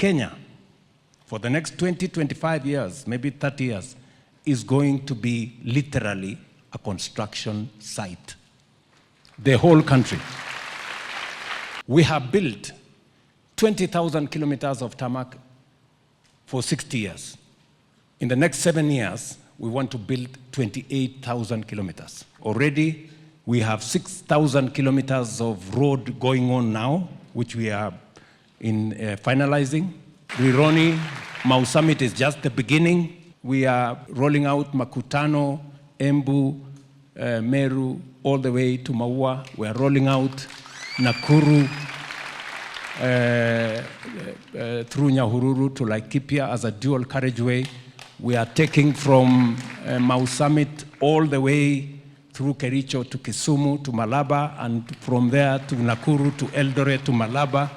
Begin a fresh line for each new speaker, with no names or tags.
Kenya, for the next 20, 25 years, maybe 30 years, is going to be literally a construction site. The whole country. We have built 20,000 kilometers of tarmac for 60 years. In the next 7 years, we want to build 28,000 kilometers. Already, we have 6,000 kilometers of road going on now, which we are finalizing. Rironi, Mau Summit is just the beginning. We are rolling out Makutano, Embu, Meru, all the way to Maua. We are rolling out Nakuru, through Nyahururu to Laikipia as a dual carriageway. We are taking from Mau Summit all the way through Kericho to Kisumu to Malaba, and from there to Nakuru to Eldoret to Malaba.